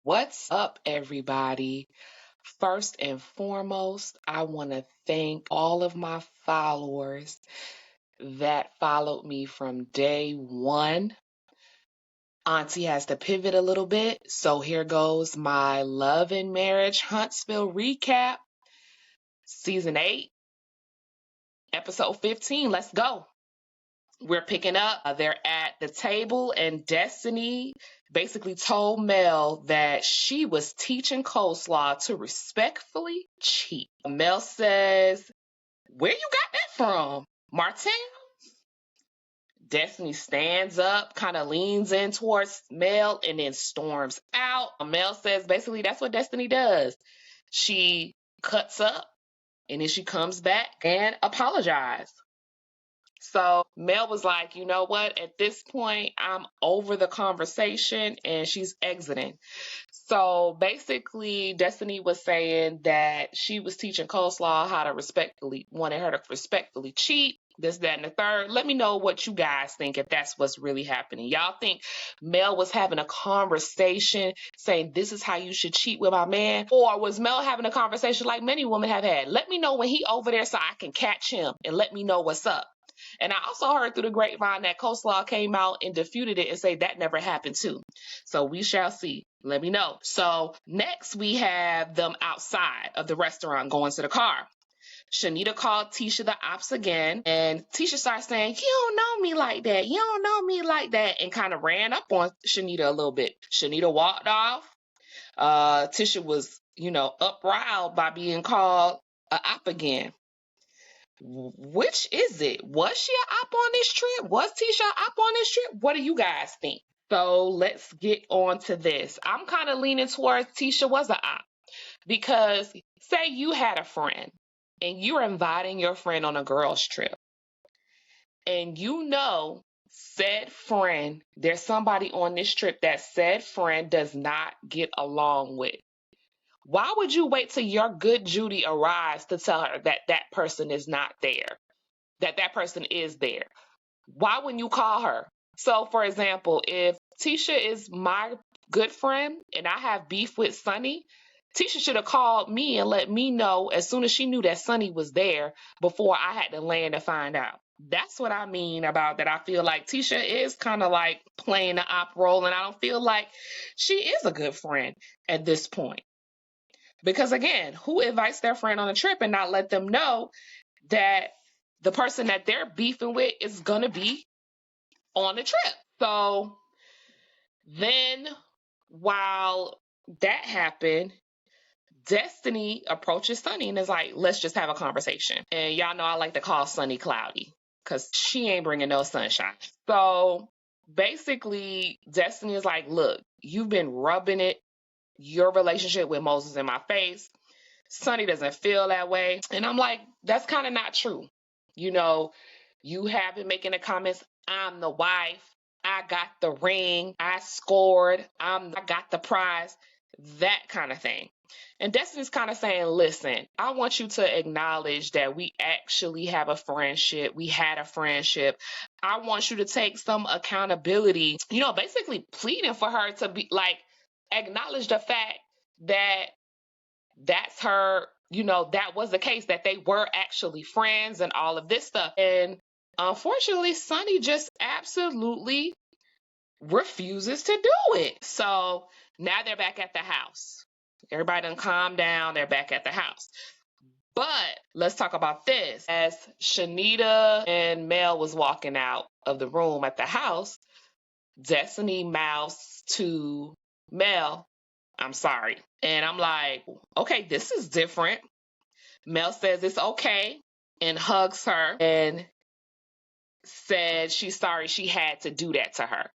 What's up, everybody? First and foremost, I want to thank all of my followers that followed me from day one. Auntie has to pivot a little bit, so here goes my Love and Marriage Huntsville recap, season 8, episode 15. Let's go. We're picking up. They're at the table, and Destiny basically told Mel that she was teaching coleslaw to respectfully cheat. Mel says, "Where you got that from, Martin?" Destiny stands up, kind of leans in towards Mel, and then storms out. Mel says basically that's what Destiny does. She cuts up, and then she comes back and apologizes. So Mel was like, you know what? At this point, I'm over the conversation, and she's exiting. So basically, Destiny was saying that she was teaching Coleslaw how to wanted her to respectfully cheat, this, that, and the third. Let me know what you guys think, if that's what's really happening. Y'all think Mel was having a conversation saying this is how you should cheat with my man? Or was Mel having a conversation like many women have had? Let me know when he over there so I can catch him and let me know what's up. And I also heard through the grapevine that Coleslaw came out and disputed it and say that never happened too. So we shall see. Let me know. So next we have them outside of the restaurant going to the car. Shanita called Tisha the ops again, and Tisha started saying, "You don't know me like that. You don't know me like that," and kind of ran up on Shanita a little bit. Shanita walked off. Tisha was, upriled by being called a op again. Which is it? Was she an op on this trip? Was Tisha an op on this trip? What do you guys think? So let's get on to this. I'm kind of leaning towards Tisha was an op, because say you had a friend and you're inviting your friend on a girls trip, and said friend, there's somebody on this trip that said friend does not get along with. Why would you wait till your good Judy arrives to tell her that that person is not there, that person is there? Why wouldn't you call her? So, for example, if Tisha is my good friend and I have beef with Sunny, Tisha should have called me and let me know as soon as she knew that Sunny was there before I had to land to find out. That's what I mean about that. I feel like Tisha is kind of like playing the op role, and I don't feel like she is a good friend at this point. Because again, who invites their friend on a trip and not let them know that the person that they're beefing with is going to be on the trip? So then while that happened, Destiny approaches Sunny and is like, let's just have a conversation. And y'all know I like to call Sunny cloudy because she ain't bringing no sunshine. So basically, Destiny is like, look, you've been rubbing your relationship with Moses in my face. Sunny doesn't feel that way. And I'm like, that's kind of not true. You have been making the comments, I'm the wife, I got the ring, I scored, I got the prize, that kind of thing. And Destiny's kind of saying, listen, I want you to acknowledge that we actually have a friendship. We had a friendship. I want you to take some accountability, basically pleading for her to be like, acknowledge the fact that that's her, that was the case, that they were actually friends and all of this stuff. And unfortunately, Sunny just absolutely refuses to do it. So now they're back at the house. Everybody done calmed down. They're back at the house. But let's talk about this. As Shanita and Mel was walking out of the room at the house, Destiny mouths to Mel, I'm sorry. And I'm like, okay, this is different. Mel says it's okay and hugs her and said she's sorry she had to do that to her.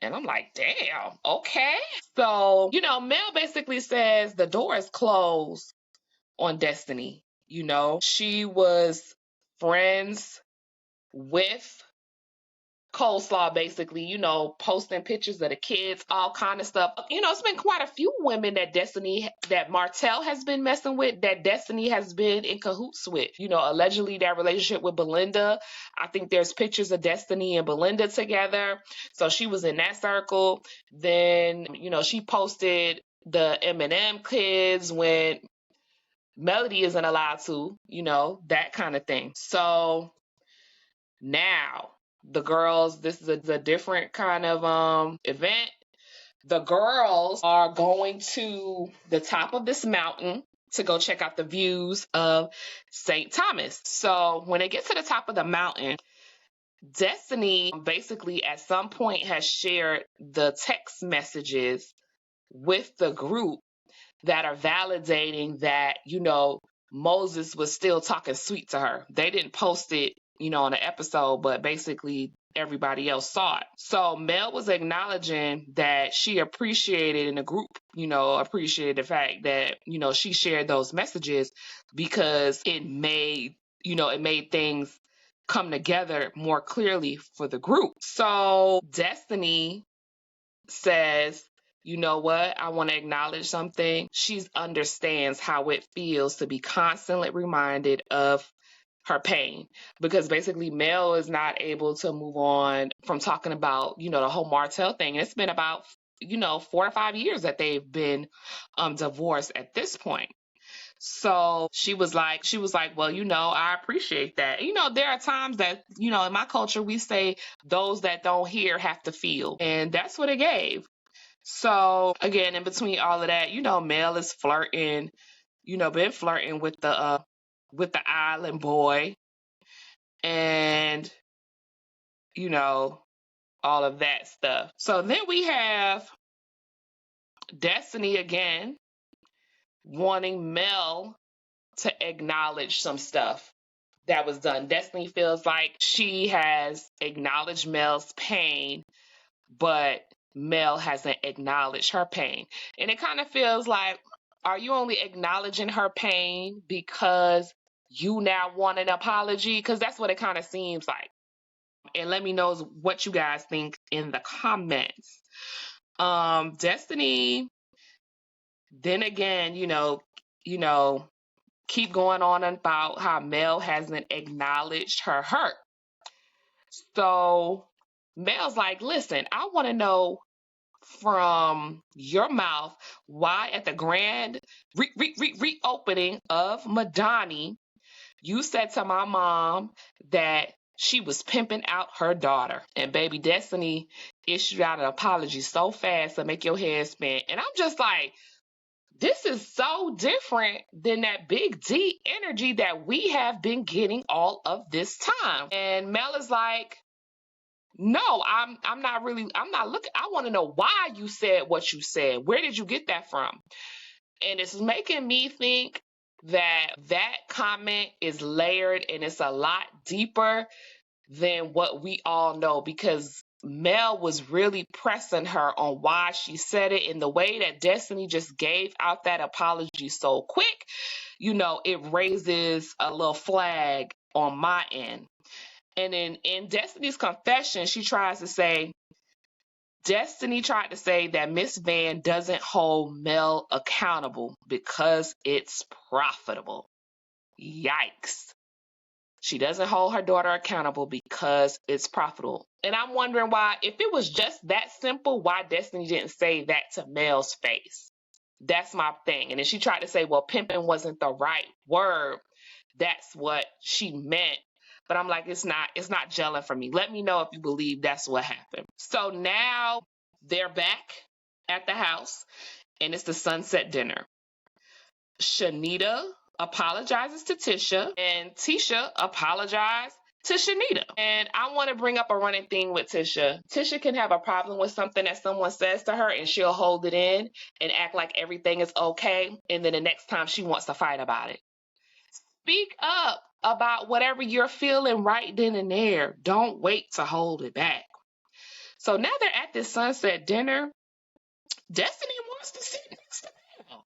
And I'm like, damn, okay. So, Mel basically says the door is closed on Destiny. She was friends with coleslaw, basically, posting pictures of the kids, all kind of stuff. It's been quite a few women that Martell has been messing with, that Destiny has been in cahoots with. Allegedly that relationship with Belinda. I think there's pictures of Destiny and Belinda together. So she was in that circle. Then, she posted the Eminem kids when Melody isn't allowed to, that kind of thing. So now the girls, this is a different kind of event. The girls are going to the top of this mountain to go check out the views of St. Thomas. So when they get to the top of the mountain, Destiny basically at some point has shared the text messages with the group that are validating that, Moses was still talking sweet to her. They didn't post it, on the episode, but basically everybody else saw it. So Mel was acknowledging that she appreciated, in the group, appreciated the fact that, she shared those messages because it made things come together more clearly for the group. So Destiny says, you know what? I want to acknowledge something. She understands how it feels to be constantly reminded of her pain, because basically Mel is not able to move on from talking about, the whole Martell thing. And it's been about, 4 or 5 years that they've been divorced at this point. So she was like, well, I appreciate that. There are times that, in my culture, we say those that don't hear have to feel. And that's what it gave. So again, in between all of that, Mel is flirting, been flirting with the island boy, and all of that stuff. So then we have Destiny again wanting Mel to acknowledge some stuff that was done. Destiny feels like she has acknowledged Mel's pain, but Mel hasn't acknowledged her pain. And it kind of feels like, are you only acknowledging her pain because you now want an apology? Because that's what it kind of seems like. And let me know what you guys think in the comments. Destiny, then again, keep going on about how Mel hasn't acknowledged her hurt. So Mel's like, listen, I want to know from your mouth why at the grand reopening of Madani, you said to my mom that she was pimping out her daughter. And baby Destiny issued out an apology so fast to make your head spin. And I'm just like, this is so different than that big D energy that we have been getting all of this time. And Mel is like, no, I'm not looking. I want to know why you said what you said. Where did you get that from? And it's making me think that comment is layered and it's a lot deeper than what we all know, because Mel was really pressing her on why she said it, in the way that Destiny just gave out that apology so quick. It raises a little flag on my end. And in Destiny's confession, she tries to say, Destiny tried to say that Miss Van doesn't hold Mel accountable because it's profitable. Yikes. She doesn't hold her daughter accountable because it's profitable. And I'm wondering why, if it was just that simple, why Destiny didn't say that to Mel's face. That's my thing. And then she tried to say, well, pimping wasn't the right word. That's what she meant. But I'm like, it's not gelling for me. Let me know if you believe that's what happened. So now they're back at the house, and it's the sunset dinner. Shanita apologizes to Tisha, and Tisha apologized to Shanita. And I want to bring up a running thing with Tisha. Tisha can have a problem with something that someone says to her, and she'll hold it in and act like everything is okay. And then the next time she wants to fight about it. Speak up about whatever you're feeling right then and there. Don't wait to hold it back. So now they're at this sunset dinner. Destiny wants to sit next to Mel.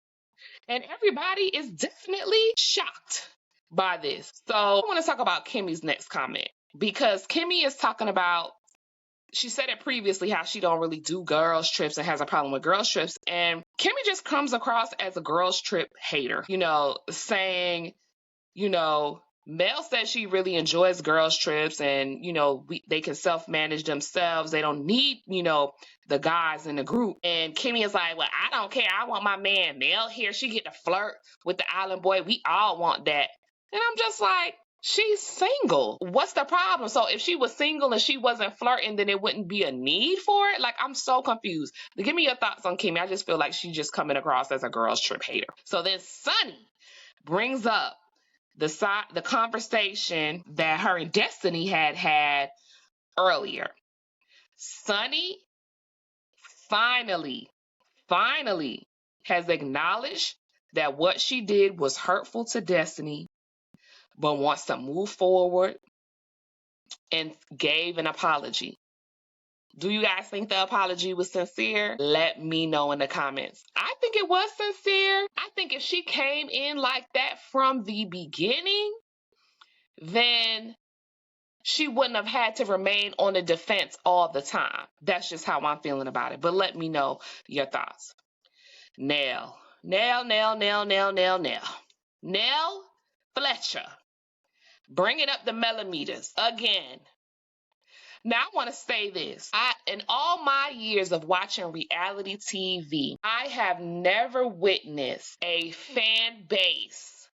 And everybody is definitely shocked by this. So I want to talk about Kimmy's next comment, because Kimmy is talking about she said it previously how she don't really do girls trips and has a problem with girls trips. And Kimmy just comes across as a girls trip hater, saying, Mel says she really enjoys girls trips and, they can self-manage themselves. They don't need, the guys in the group. And Kimmy is like, well, I don't care. I want my man Mel here. She get to flirt with the island boy. We all want that. And I'm just like, she's single. What's the problem? So if she was single and she wasn't flirting, then it wouldn't be a need for it? Like, I'm so confused. But give me your thoughts on Kimmy. I just feel like she's just coming across as a girls trip hater. So then Sunny brings up the conversation that her and Destiny had earlier. Sunny finally has acknowledged that what she did was hurtful to Destiny, but wants to move forward and gave an apology. Do you guys think the apology was sincere? Let me know in the comments. I think it was sincere. I think if she came in like that from the beginning, then she wouldn't have had to remain on the defense all the time. That's just how I'm feeling about it. But let me know your thoughts. Nell Fletcher, bringing up the Mel-O-Meters again. Now, I want to say this. In all my years of watching reality TV, I have never witnessed a fan base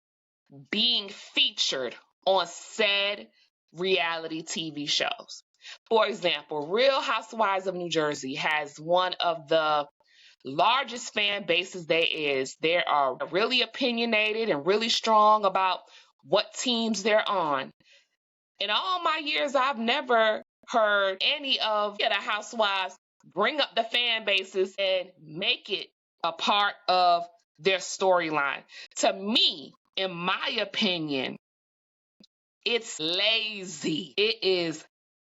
being featured on said reality TV shows. For example, Real Housewives of New Jersey has one of the largest fan bases there is. They are really opinionated and really strong about what teams they're on. In all my years, I've never heard any of the housewives bring up the fan bases and make it a part of their storyline. To me, in my opinion, it's lazy. It is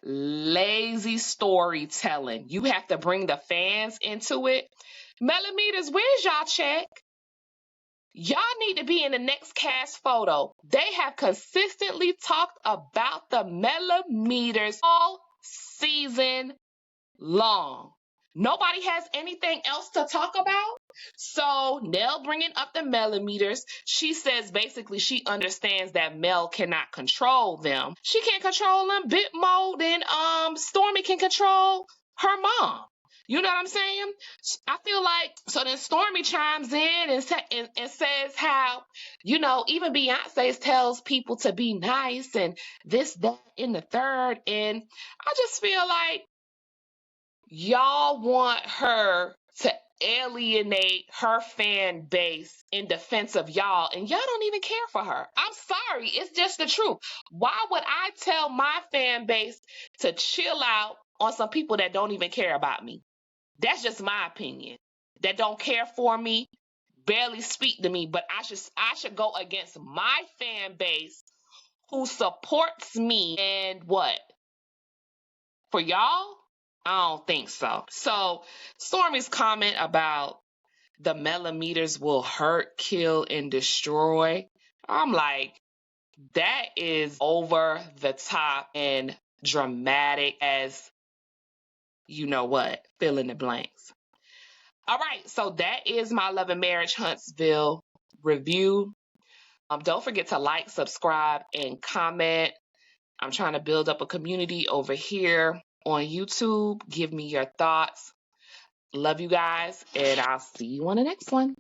lazy storytelling. You have to bring the fans into it. Mel-O-Meters, where's y'all check? Y'all need to be in the next cast photo. They have consistently talked about the Mel-O-Meters all season long. Nobody has anything else to talk about. So Nell bringing up the Mel-O-Meters, she says basically she understands that Mel cannot control them. She can't control them bit more than Stormy can control her mom. You know what I'm saying? I feel like, so then Stormy chimes in and says how, even Beyonce tells people to be nice and this, that, and the third. And I just feel like y'all want her to alienate her fan base in defense of y'all, and y'all don't even care for her. I'm sorry. It's just the truth. Why would I tell my fan base to chill out on some people that don't even care about me? That's just my opinion. That don't care for me, barely speak to me, but I should go against my fan base who supports me. And what? For y'all? I don't think so. So Stormy's comment about the Mel-O-Meters will hurt, kill, and destroy. I'm like, that is over the top and dramatic as you know what, fill in the blanks. All right, so that is my Love and Marriage Huntsville review. Don't forget to like, subscribe, and comment. I'm trying to build up a community over here on YouTube. Give me your thoughts. Love you guys, and I'll see you on the next one.